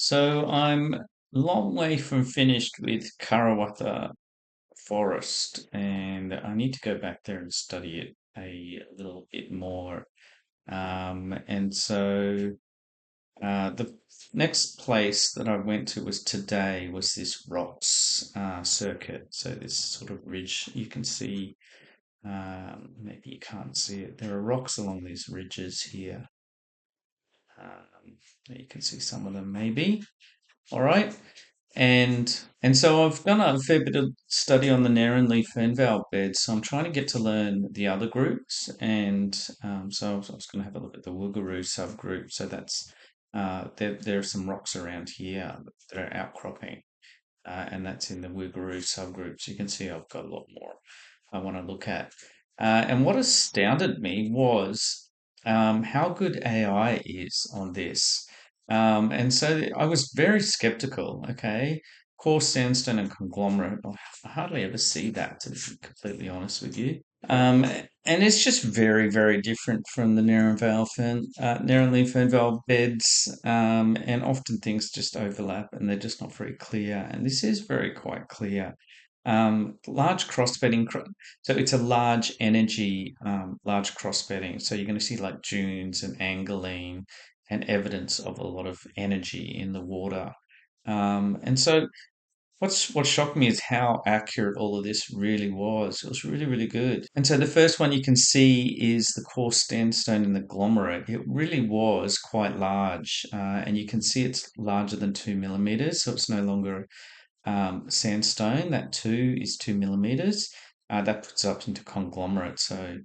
So I'm a long way from finished with Karawatha Forest, and I need to go back there and study it a little bit more. And so the next place that I went to was today was this rocks circuit. So this sort of ridge you can see. Maybe you can't see it. There are rocks along these ridges here. Um, you can see some of them maybe. All right. And so I've done a fair bit of study on the Narrenleaf Fernvale beds. So I'm trying to get to learn the other groups, and so I was going to have a look at the Woogaroo subgroup. So that's there are some rocks around here that are outcropping, and that's in the Woogaroo subgroup. So you can see I've got a lot more I want to look at. And what astounded me was how good AI is on this. And so I was very skeptical. Okay, coarse sandstone and conglomerate. I hardly ever see that, to be completely honest with you. Um, and it's just very, very different from the Narrenleaf Fernvale beds. And often things just overlap and they're just not very clear. And this is very quite clear. Large cross-bedding, so it's a large energy, large cross-bedding. So you're going to see like dunes and angeline and evidence of a lot of energy in the water. And so what shocked me is how accurate all of this really was. It was really, really good. And so the first one you can see is the coarse sandstone in the glomerate. It really was quite large, and you can see it's larger than 2 millimeters, so it's no longer sandstone. That two is 2 millimeters. That puts up into conglomerate. So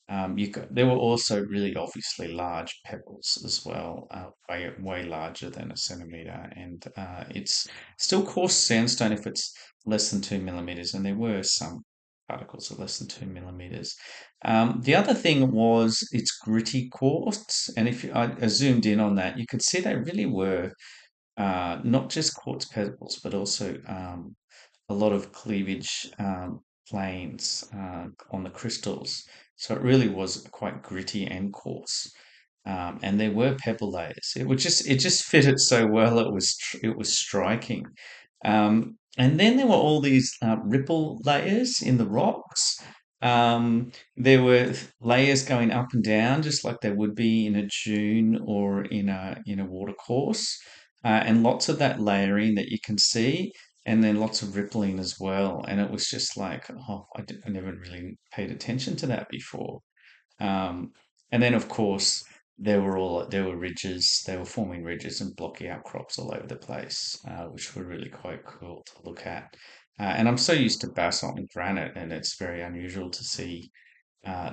there were also really obviously large pebbles as well, way larger than a centimeter, and it's still coarse sandstone if it's less than 2 millimeters, and there were some particles of less than 2 millimeters. The other thing was it's gritty quartz, and if I zoomed in on that, you could see they really were not just quartz pebbles, but also a lot of cleavage planes on the crystals. So it really was quite gritty and coarse. And there were pebble layers. It just fitted so well. It was striking. And then there were all these ripple layers in the rocks. There were layers going up and down, just like there would be in a dune or in a watercourse, and lots of that layering that you can see, and then lots of rippling as well. And it was just like, oh, I never really paid attention to that before. Um, and then, of course, there were ridges. They were forming ridges and blocky outcrops all over the place, which were really quite cool to look at. And I'm so used to basalt and granite, and it's very unusual to see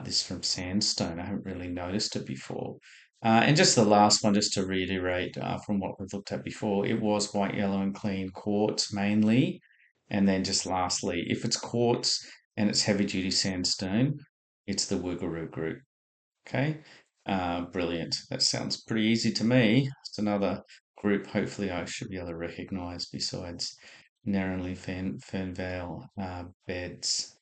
this from sandstone. I haven't really noticed it before. And just the last one, just to reiterate from what we've looked at before, it was white, yellow, and clean quartz mainly. And then just lastly, if it's quartz and it's heavy duty sandstone, it's the Woogaroo group. Okay, brilliant. That sounds pretty easy to me. It's another group hopefully I should be able to recognize besides Narrenleaf Fernvale beds.